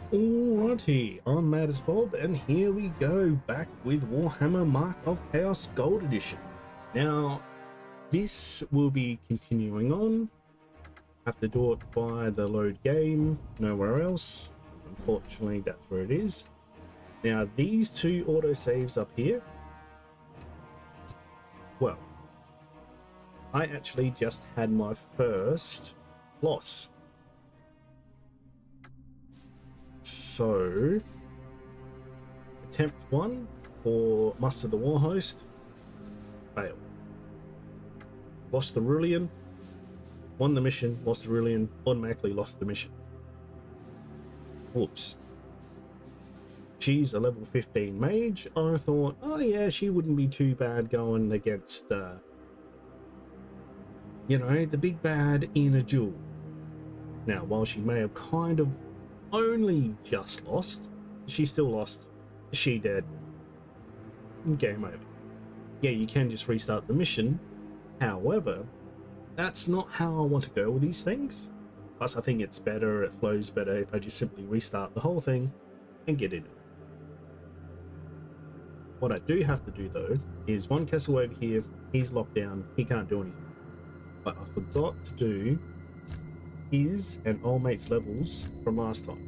Alrighty, I'm MaddestBob, and here we go back with Warhammer Mark of Chaos Gold Edition. Now, this will be continuing on. Have to do it via the load game, nowhere else. Unfortunately, that's where it is. Now, these two autosaves up here, well, I actually just had my first loss. So, attempt 1 for muster the Warhost, failed. Lost the Rulian, won the mission, lost the Rulian, automatically lost the mission. Whoops. She's a level 15 mage. I thought, oh yeah, she wouldn't be too bad going against, you know, the big bad in a duel. Now, while she may have kind of only just lost, she still lost. She dead. Game over. Yeah, you can just restart the mission. However, that's not how I want to go with these things. Plus, I think it's better, it flows better if I just simply restart the whole thing and get into it. What I do have to do though is one Kessel over here, he's locked down, he can't do anything. But I forgot to do his and old mate's levels from last time.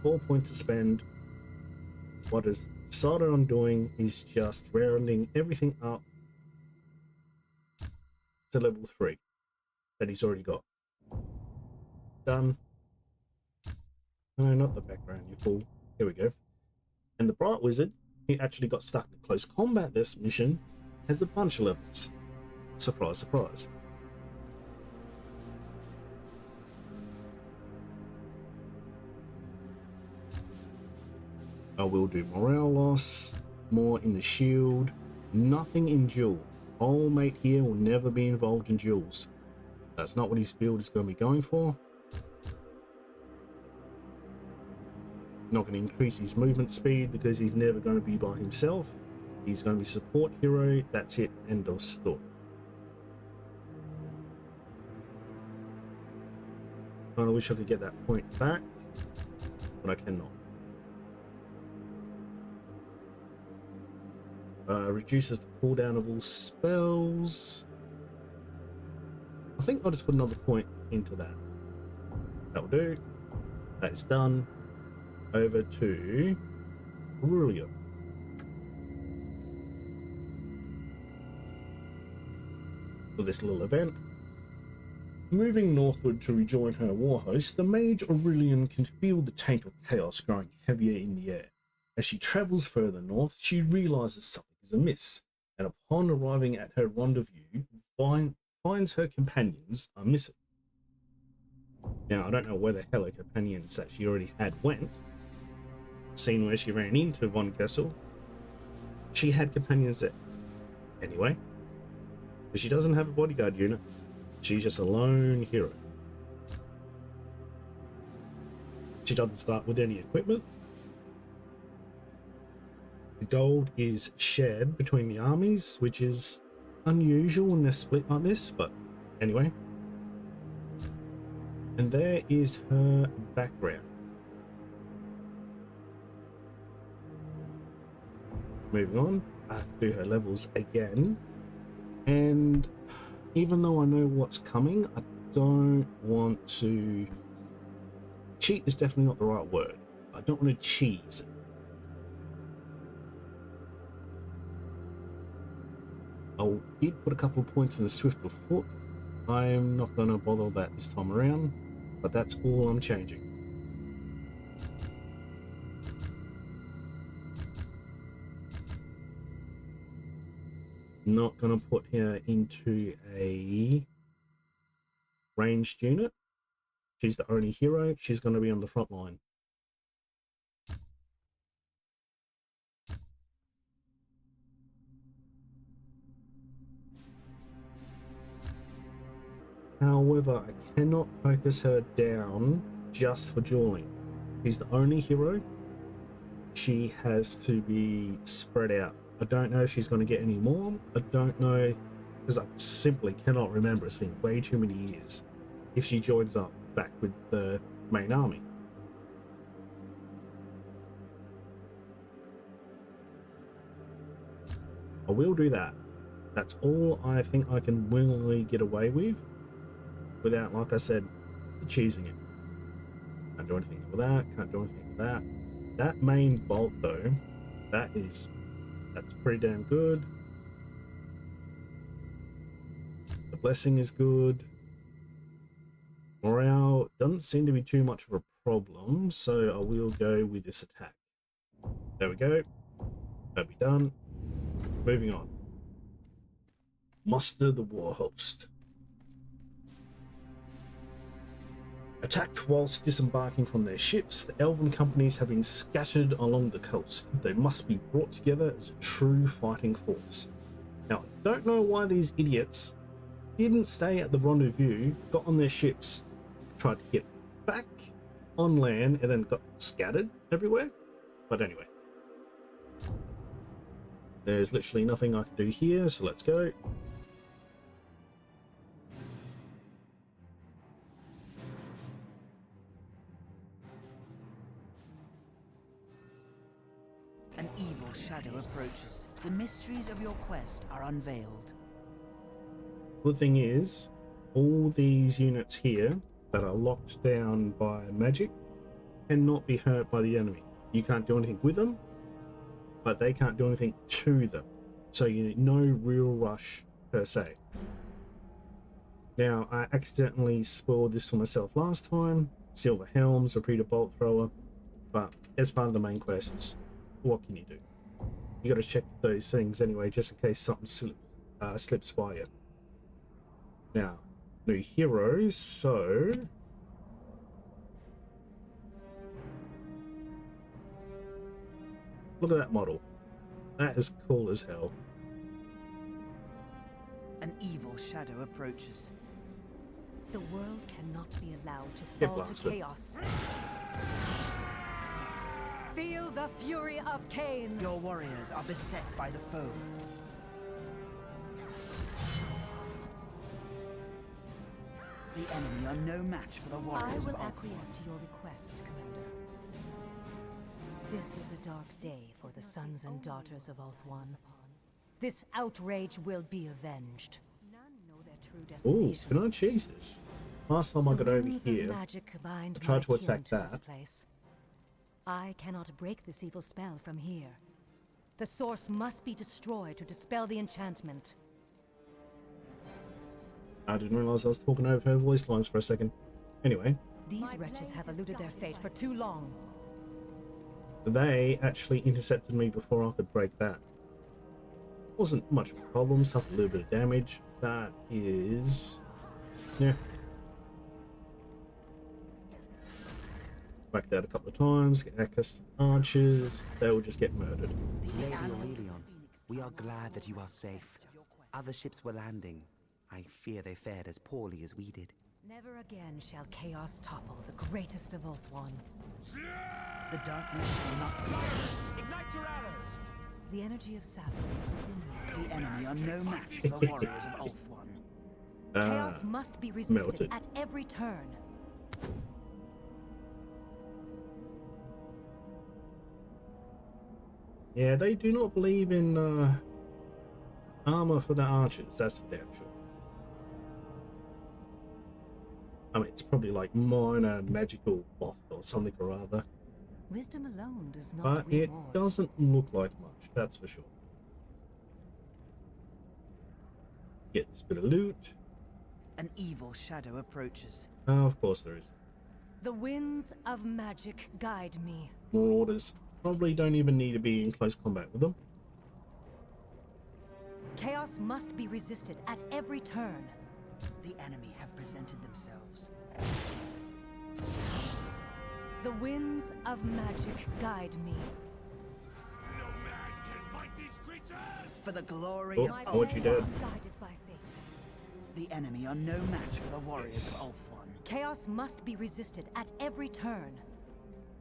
4 points to spend. What is decided on doing is just rounding everything up to level 3 that he's already got. Done. No, not the background, you fool. Here we go. And the Bright Wizard, he actually got stuck in close combat this mission, has a bunch of levels. Surprise, surprise. I will do morale loss, more in the shield, nothing in duel. Old mate here will never be involved in duels. That's not what his build is going to be going for. Not going to increase his movement speed because he's never going to be by himself. He's going to be support hero. That's it. End of story. I wish I could get that point back, but I cannot. Reduces the cooldown of all spells. I think I'll just put another point into that. That will do. That is done. Over to Aurelio. For this little event. Moving northward to rejoin her warhost, the mage Aurelian can feel the taint of chaos growing heavier in the air. As she travels further north, she realizes something is amiss, and upon arriving at her rendezvous, finds her companions are missing. Now, I don't know where the hell her companions that she already had went. Scene where she ran into Von Kessel. She had companions there. Anyway, but she doesn't have a bodyguard unit. She's just a lone hero. She doesn't start with any equipment. The gold is shared between the armies, which is unusual when they're split like this, but anyway. And there is her background. Moving on, I have to do her levels again. And even though I know what's coming, I don't want to... Cheat is definitely not the right word. I don't want to cheese it. I did put a couple of points in the Swift of Foot. I'm not going to bother that this time around, but that's all I'm changing. Not going to put her into a ranged unit. She's the only hero. She's going to be on the front line. However, I cannot focus her down just for dueling. She's the only hero. She has to be spread out. I don't know if she's going to get any more. I don't know, because I simply cannot remember. It's been way too many years. If she joins up, back with the main army. I will do that. That's all I think I can willingly get away with without, like I said, cheesing it. Can't do anything with that, can't do anything with that. That main bolt though, that's pretty damn good. The blessing is good. Morale doesn't seem to be too much of a problem, so I will go with this attack. There we go. That'll be done. Moving on. Muster the Warhost. Attacked whilst disembarking from their ships, the elven companies have been scattered along the coast. They must be brought together as a true fighting force. Now, I don't know why these idiots didn't stay at the rendezvous, got on their ships, tried to get back on land, and then got scattered everywhere. But anyway. There's literally nothing I can do here, so let's go. An evil shadow approaches. The mysteries of your quest are unveiled. Good thing is, all these units here that are locked down by magic cannot be hurt by the enemy. You can't do anything with them, but they can't do anything to them. So you need no real rush per se. Now, I accidentally spoiled this for myself last time. Silver Helms, repeater bolt thrower, but as part of the main quests, what can you do? You got to check those things anyway, just in case something slips by you. Now, new heroes, so look at that model. That is cool as hell. An evil shadow approaches. The world cannot be allowed to Get fall to blasted. chaos. Feel the fury of Cain. Your warriors are beset by the foe. The enemy are no match for the I warriors will of Ulthuan. acquiesce to your request, Commander. This is a dark day for the sons and daughters of Ulthuan. This outrage will be avenged. None know their true Ooh, destination. can I chase this? Last time I got The over winds of here, magic bind I tried my to kin attack to this that. place. I cannot break this evil spell from here. The source must be destroyed to dispel the enchantment. I didn't realize I was talking over her voice lines for a second. Anyway, These wretches have eluded their fate for too long. they actually intercepted me before I could break that. Wasn't much of a problem, suffered a little bit of damage. That is... yeah. Whack that a couple of times, get access to archers, they will just get murdered. Lady Aurelion, we are glad that you are safe. Other ships were landing. I fear they fared as poorly as we did. Never again shall chaos topple the greatest of Ulthuan. The darkness shall not prevail. Ignite your arrows! The energy of Sappho is within you. The enemy are no match for the warriors of Ulthuan. Chaos must be resisted melted. at every turn. Yeah, they do not believe in armor for the archers, that's for damn sure. I mean, it's probably like minor magical cloth or something or other, Wisdom alone does not but win it wars. doesn't look like much, that's for sure. Get this bit of loot. An evil shadow approaches. Oh, of course there is. The winds of magic guide me. More orders. Probably don't even need to be in close combat with them. Chaos must be resisted at every turn. The enemy have presented themselves. The winds of magic guide me. No man can fight these creatures! For the glory Oh, of My what you blade did. is guided by fate. The enemy are no match for the warriors of Ulthuan. Chaos must be resisted at every turn.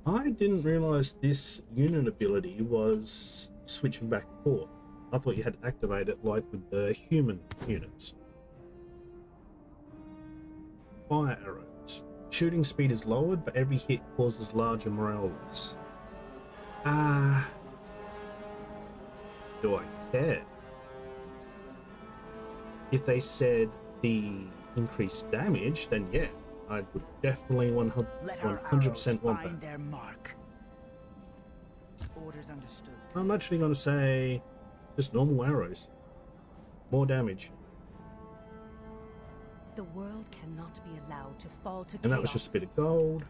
I didn't realize this unit ability was switching back and forth. I thought you had to activate it like with the human units. Fire arrows. Shooting speed is lowered, but every hit causes larger morale loss. Do I care? If they said the increased damage, then yeah, I would definitely 100% want that. Their mark. Orders understood. I'm actually going to say just normal arrows. More damage. The world cannot be allowed to fall to chaos. And that was just a bit of gold.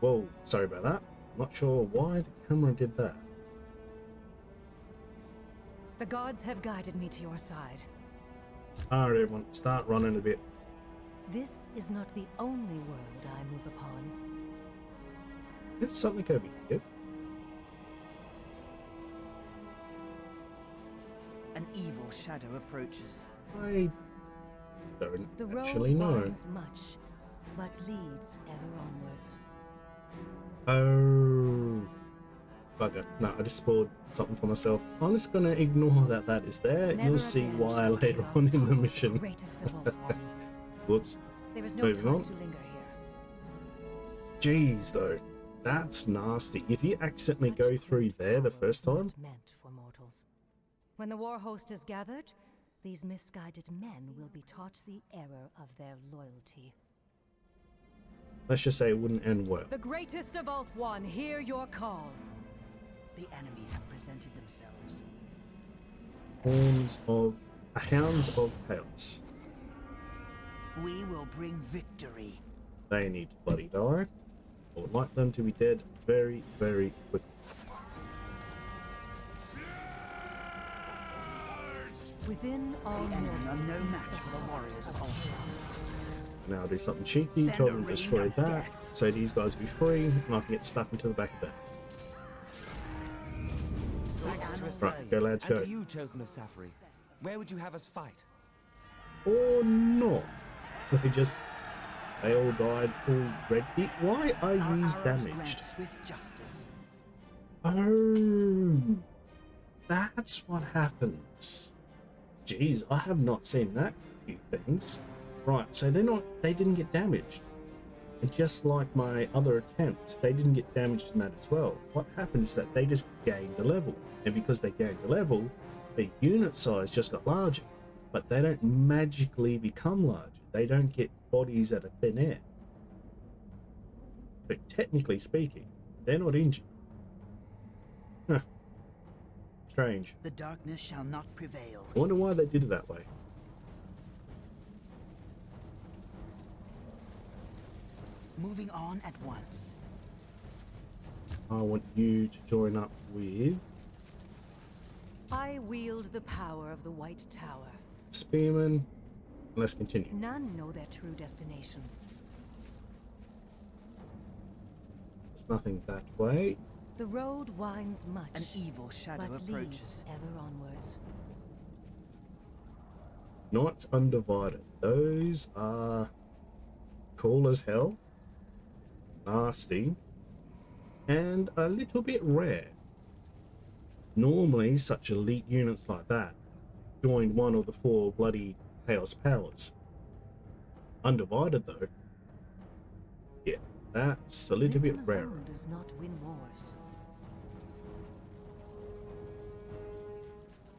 Whoa, sorry about that. Not sure why the camera did that. The gods have guided me to your side. Alright everyone, start running a bit. This is not the only world I move upon. There's something over here. An evil shadow approaches. I don't The road actually know. winds much, but leads ever onwards. Oh, bugger. No, I just spoiled something for myself. I'm just going to ignore that that is there. Never You'll see again why shall later chaos on in the topple mission. greatest of all one. Whoops. There is no Moving time on. to linger here. Jeez, though. That's nasty. If you accidentally Such go through great there the power first is time, not meant for mortals. When the Warhost is gathered, these misguided men will be taught the error of their loyalty. let's just say it wouldn't end well. The greatest of Ulthuan, hear your call. The enemy have presented themselves. Hounds of Chaos. We will bring victory. They need to bloody die. I would like them to be dead very, very quickly. Within all The enemy are mortals no is match the for the host warriors of of Ulthuan. Now I'll do something cheeky, Send tell a them to rain destroy of that, death. so these guys will be free, and I can get stuck into the back of that. Right, go lads, and go. to you, chosen of Safari, where would you have us fight? Or not. They all died already. Why are Our you arrows grant damaged? swift justice. Oh, that's what happens. Jeez, I have not seen that few things. Right, so they didn't get damaged. And just like my other attempts, they didn't get damaged in that as well. What happened is that they just gained a level. And because they gained a level, the unit size just got larger. But they don't magically become larger. They don't get bodies out of thin air. So technically speaking, they're not injured. Huh. Strange. The darkness shall not prevail. I wonder why they did it that way. Moving on at once. I want you to join up with I wield the power of the White Tower. Spearman. Let's continue. None know their true destination. There's nothing that way. The road winds much, An evil shadow but approaches. leads ever onwards. Knights Undivided. Those are cool as hell, nasty, and a little bit rare. Normally, such elite units like that join one of the 4 bloody Chaos powers. Undivided, though, yeah, that's a little bit Wisdom rarer. alone does not win wars.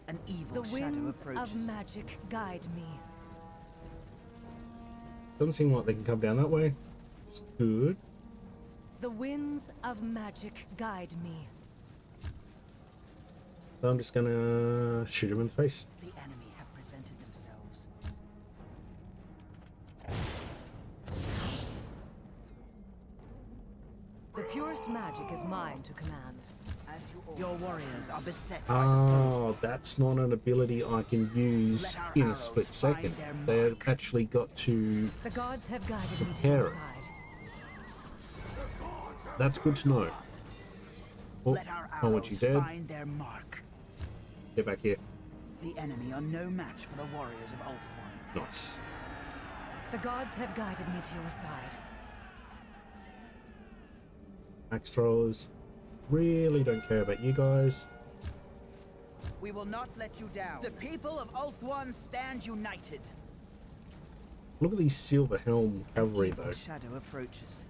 An evil The shadow winds approaches. of magic guide me. Doesn't seem like they can come down that way. It's good. The winds of magic guide me. So I'm just gonna shoot him in the face. The enemy have presented themselves. The purest magic is mine to command. As you order. Your warriors are beset by the foe. Oh, that's not an ability I can use Let our in a arrows split second. find their They've mark. actually got to. The gods have guided me to Prepare your it. side. That's good to know. Oh, Let our I want you arrows dead. find their mark. Get back here. The enemy are no match for the warriors of Ulthuan. Nice. The gods have guided me to your side. Axe throwers. Really don't care about you guys. We will not let you down. The people of Ulthuan stand united. Look at these silver helm cavalry Evil though. shadow approaches.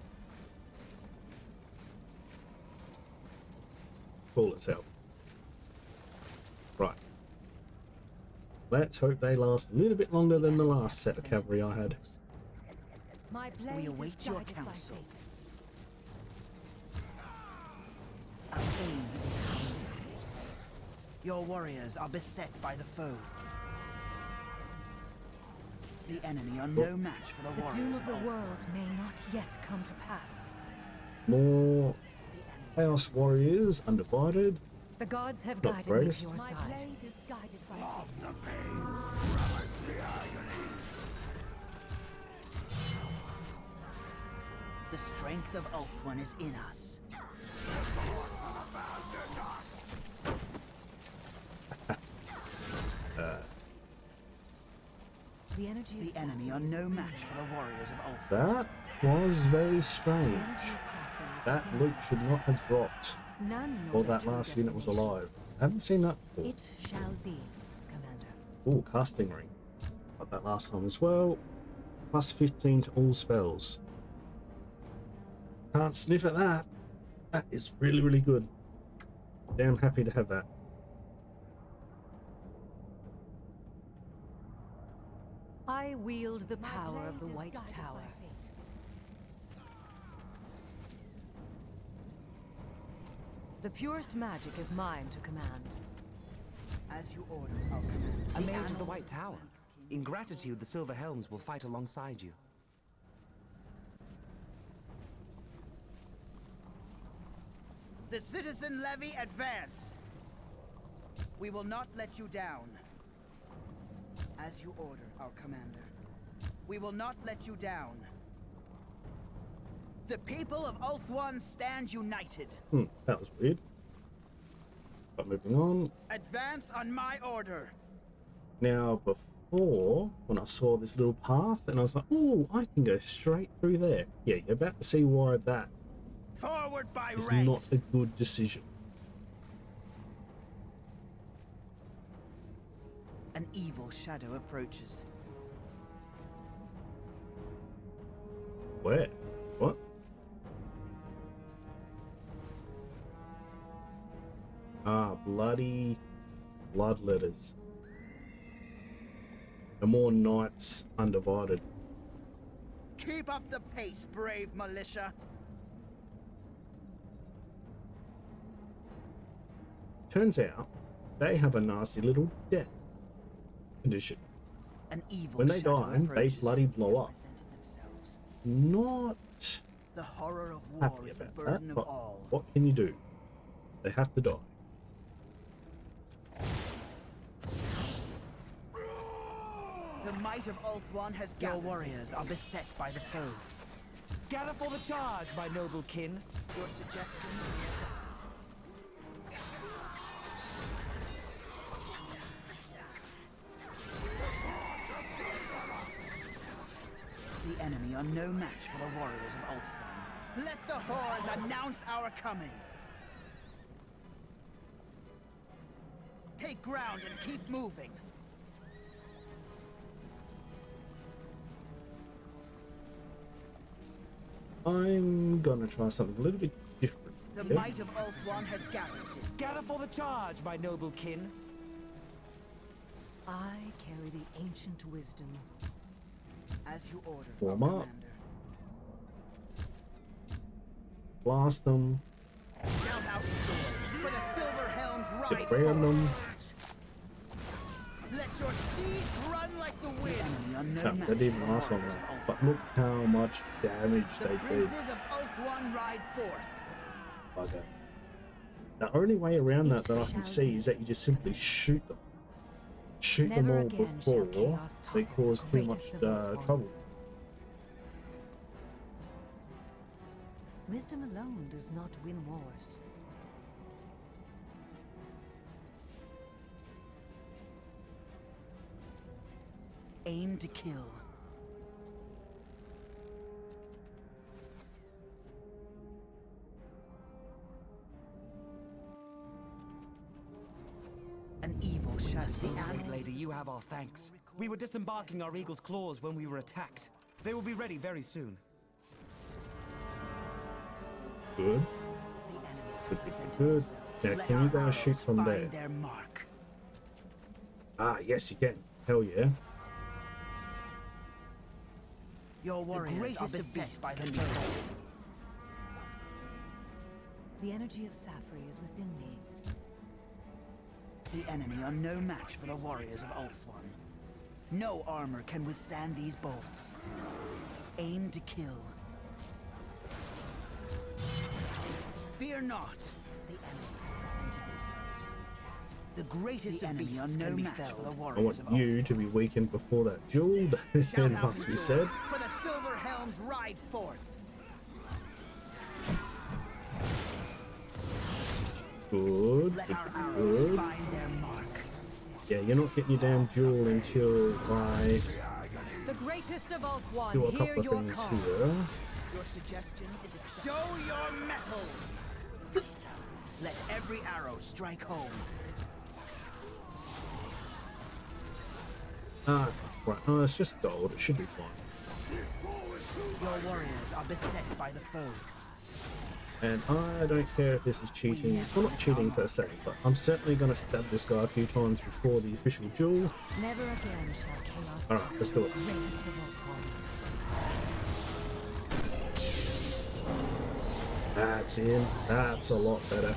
Cool as hell. Right. Let's hope they last a little bit longer than the last set of cavalry I had. My blade We is await your guided by counsel. fate. Our aim is true. Your warriors are beset by the foe. The enemy are no match for the The doom warriors of the Ulthuan. world may not yet come to pass. More Chaos Warriors, undivided. The gods have Not guided me to greatest. your My side. My blade is guided by fate. The strength of Ulthuan is in us. The energy of The enemy are Saffron is no within match me. for the warriors of Ulthuan. That was very The strange. energy of Saffron is That within loot should not have dropped None know while their that true last unit was destination. alive. I haven't seen that before. It shall be, Commander. Oh, casting ring. Got that last time as well. Plus 15 to all spells. Can't sniff at that. That is really, really good. Damn happy to have that. I wield the power of the White Tower. The purest magic is mine to command. As you order, our commander. A The mage of the annals White Tower. In gratitude, the Silver Helms will fight alongside you. The citizen levy advance. We will not let you down. As you order, our commander. We will not let you down. The people of Ulthuan stand united. That was weird. But moving on. Advance on my order. Now, before, when I saw this little path, and I was like, oh, I can go straight through there. Yeah, you're about to see why that Forward by is ranks. not a good decision. An evil shadow approaches. Where? What? Ah, bloody bloodletters. No more knights undivided. Keep up the pace, brave militia. Turns out they have a nasty little death condition. An evil When they shadow die, they approaches. bloody blow up. Presented themselves. Not The horror of war happy is the about burden that, of but all. what can you do? They have to die. The might of Ulthuan has gathered. Your warriors are beset by the foe. Gather for the charge, my noble kin. Your suggestion is accepted. The enemy are no match for the warriors of Ulthuan. Let the horns announce our coming. Take ground and keep moving. I'm gonna try something a little bit different. The here. might of Ulthuan has gathered. Gather for the charge, my noble kin. I carry the ancient wisdom. As you order, Warm our up. commander. Blast them, Shout out in joy, for the Silver Helms ride get around forth. them. Let your steeds run like the wind. The enemy are no No, match they didn't for the last long warriors enough. of But Ulthuan. look how much damage The they did. princes of Ulthuan ride forth. Bugger. The only way around that I can see is that you just simply shoot them. Shoot them Never all again shall before chaos they topple cause the too much greatest of Ulthuan. trouble. Wisdom alone does not win wars. Aim to kill. An evil shadow us the Great animals. lady, you have our thanks. We were disembarking our eagle's claws when we were attacked. They will be ready very soon. Good. The enemy Good. presented Good. themselves. Now, Let can you our guys shoot arrows from find there? their mark. Ah, yes, you can. Hell yeah. Your warriors are beset by the foe. The energy of Safri is within me. The enemy are no match for the warriors of Ulthuan. No armor can withstand these bolts. Aim to kill. Fear not. The enemy have presented themselves. The greatest enemy are no match for the I warriors want of you Ulthuan. to be weakened before that duel. Shout That out must for be joy, said. for the silver helms ride forth. Good. Let Good. our arrows Good. find their mark. Yeah, you're not getting your damn duel until I The greatest of Ulthuan, do a hear couple of your things call. here. Your suggestion is accepted. Show your mettle. Let every arrow strike home. Ah, right. Oh, it's just gold. It should be fine. Your warriors are beset by the foe. And I don't care if this is cheating. Well, not cheating per se, but I'm certainly going to stab this guy a few times before the official duel. Never again shall chaos Alright, let's do it. the greatest of Ulthuan. That's in. That's a lot better.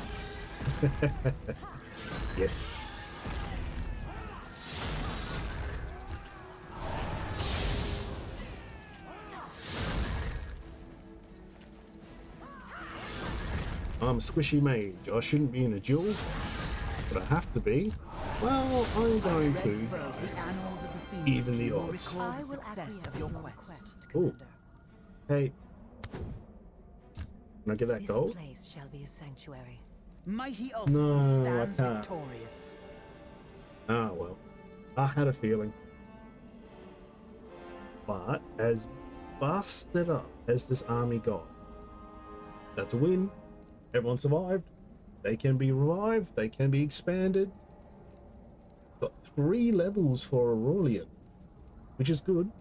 Yes. I'm a squishy mage. I shouldn't be in a duel, but I have to be. Well, I'm going Tread to further the annals of the Phoenix even the King will odds. recall I the will success acquiesce of to your your quest. request, Ooh. Commander. Hey, can I get that This gold? place shall be a sanctuary. Mighty Ulthuan No, I stands can't. victorious. Ah, well, I had a feeling. But as busted up as this army got, that's a win. Everyone survived. They can be revived. They can be expanded. Got 3 levels for Aurelian, which is good.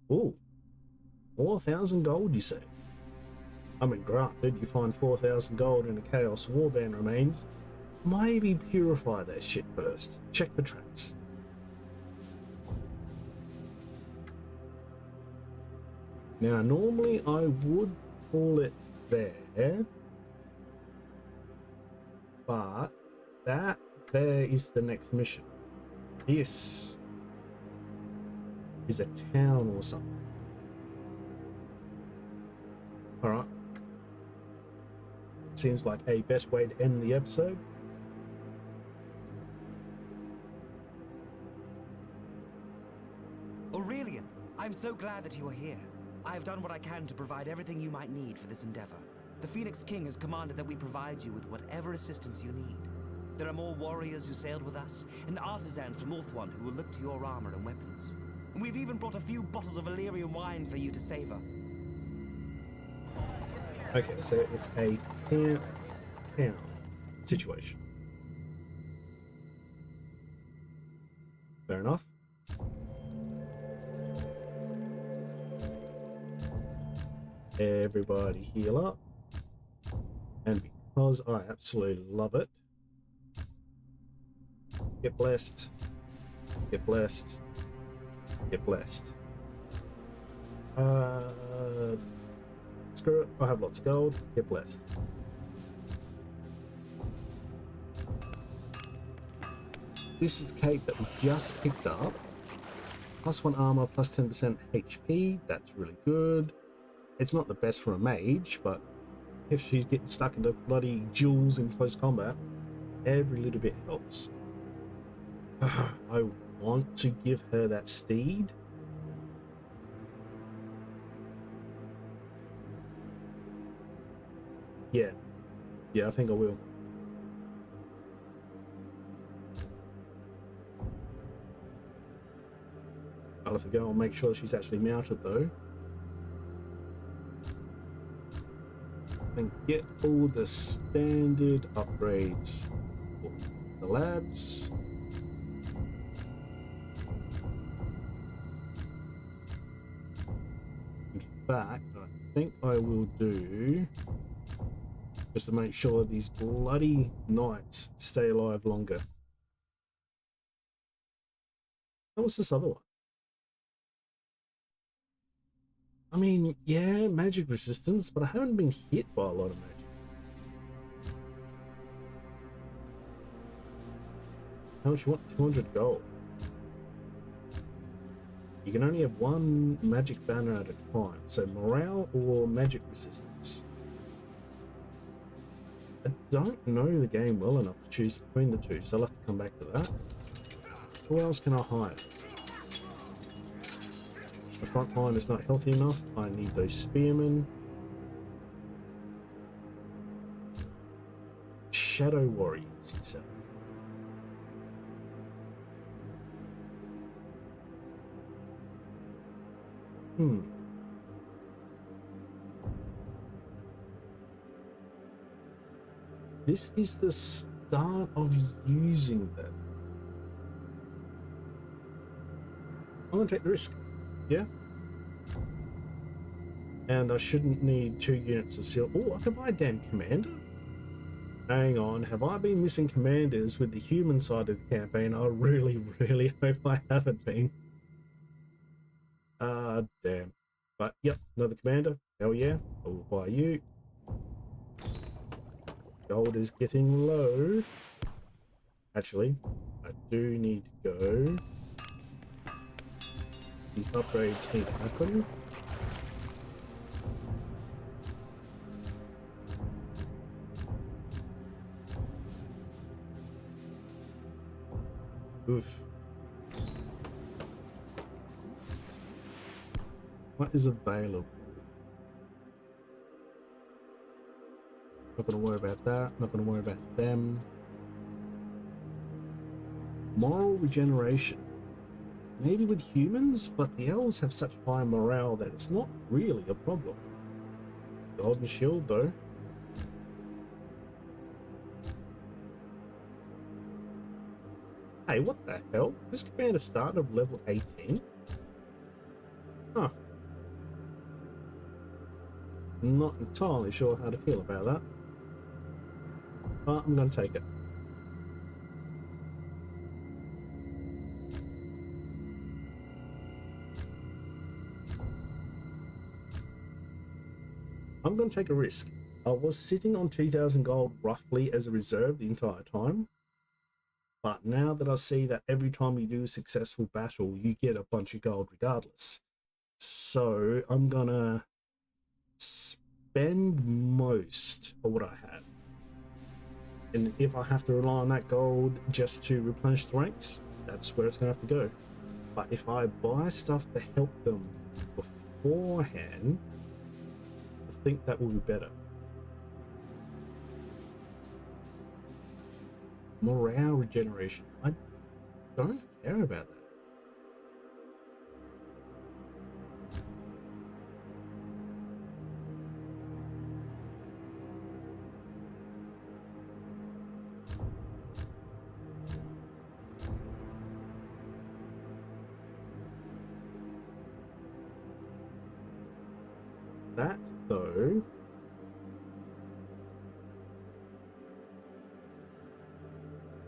Oh, 4,000 gold, you say? I mean, granted, you find 4,000 gold in a Chaos Warband remains. Maybe purify that shit first. Check for traps. Now, normally I would call it there, but that there is the next mission. This is a town or something. Alright. Seems like a better way to end the episode. Aurelian, I'm so glad that you are here. I have done what I can to provide everything you might need for this endeavor. The Phoenix King has commanded that we provide you with whatever assistance you need. There are more warriors who sailed with us, and artisans from Ulthuan who will look to your armor and weapons. And we've even brought a few bottles of Illyrian wine for you to savor. Okay, so it's a town situation. Fair enough. Everybody heal up. And because I absolutely love it, get blessed, get blessed, get blessed. Screw it, I have lots of gold, get blessed. This is the cape that we just picked up. +1 armor, plus 10% HP, that's really good. It's not the best for a mage, but if she's getting stuck into bloody duels in close combat, every little bit helps. I want to give her that steed. Yeah, I think I will. have to go and make sure she's actually mounted though. And get all the standard upgrades for the lads. In fact, I think I will do, just to make sure these bloody knights stay alive longer. What was this other one? I mean, yeah, magic resistance, but I haven't been hit by a lot of magic. How much you want? 200 gold. You can only have one magic banner at a time, so morale or magic resistance. I don't know the game well enough to choose between the two, so I'll have to come back to that. Who else can I hire? The front line is not healthy enough. I need those spearmen. Shadow warriors, you said. This is the start of using them. I'm gonna take the risk. Yeah. And I shouldn't need 2 units of seal. Oh, I can buy a damn commander? Hang on, have I been missing commanders with the human side of the campaign? I really, really hope I haven't been. Damn. But, yep, another commander. Hell yeah, I will buy you. Gold is getting low. Actually, I do need to go. These upgrades need to happen. Oof. What is available? Not gonna worry about that. Not gonna worry about them. Moral regeneration. Maybe with humans, but the elves have such high morale that it's not really a problem. Golden shield though. Hey, what the hell? This commander started at level 18? Huh. Not entirely sure how to feel about that. But I'm gonna take it. I'm going to take a risk. I was sitting on 2,000 gold roughly as a reserve the entire time. But now that I see that every time you do a successful battle, you get a bunch of gold regardless. So I'm going to spend most of what I have. And if I have to rely on that gold just to replenish the ranks, that's where it's going to have to go. But if I buy stuff to help them beforehand, I think that will be better. Morale regeneration. I don't care about that. That though,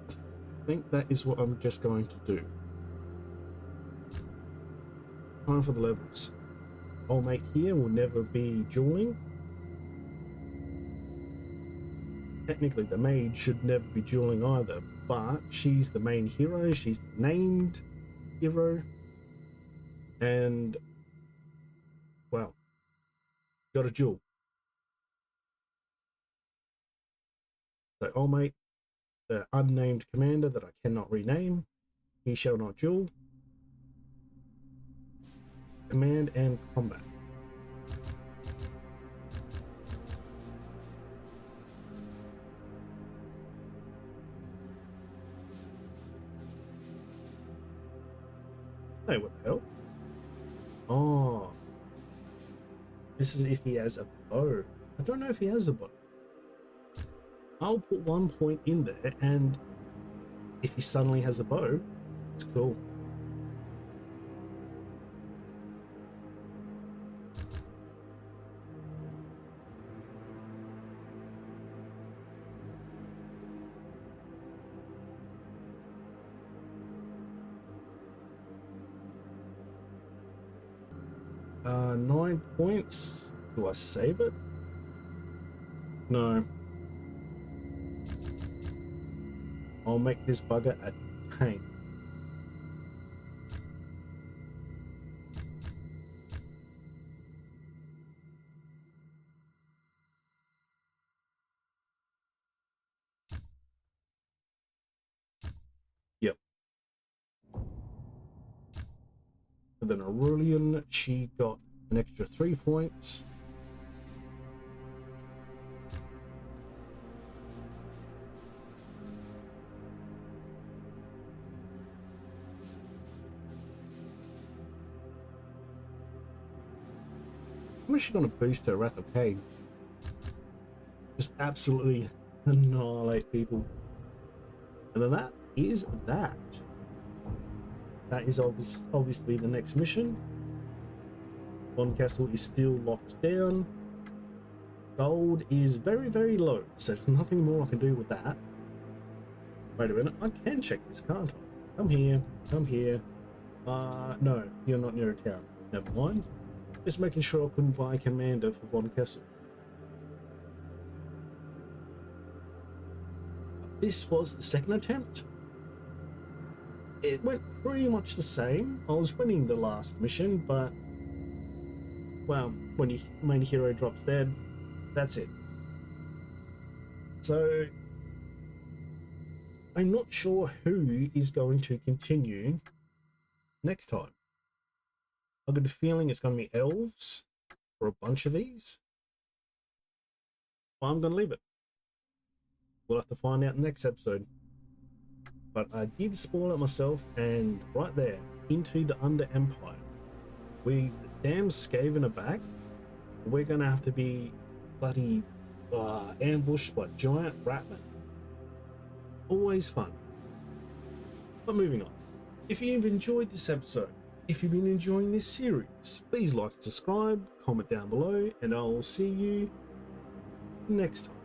I think that is what I'm just going to do. Time for the levels. Old mate here will never be dueling. Technically the maid should never be dueling either, but she's the main hero, she's the named hero, and well, got a duel. So old mate, the unnamed commander that I cannot rename, he shall not duel. Command and combat. Hey, what the hell? Oh. This is if he has a bow. I don't know if he has a bow. I'll put 1 point in there, and if he suddenly has a bow, it's cool. Uh, 9 points. Do I save it? No. I'll make this bugger a tank. Yep. And then Aurelian, she got an extra 3 points. I'm actually going to boost her Wrath of Cain. Just absolutely annihilate people. And then that is that. That is obviously the next mission. Von Kessel is still locked down. Gold is very, very low, so there's nothing more I can do with that. Wait a minute, I can check this, can't I? Come here, come here. No, you're not near a town. Never mind. Just making sure I couldn't buy a commander for Von Kessel. This was the second attempt. It went pretty much the same. I was winning the last mission, but well, when your main hero drops dead, that's it. So I'm not sure who is going to continue next time. I've got a feeling it's going to be Elves for a bunch of these. Well, I'm going to leave it. We'll have to find out in the next episode. But I did spoil it myself, and right there, into the Under Empire. We damn Skaven are back. We're going to have to be bloody ambushed by giant ratmen. Always fun. But moving on. If you've enjoyed this episode, if you've been enjoying this series, please like and subscribe, comment down below, and I'll see you next time.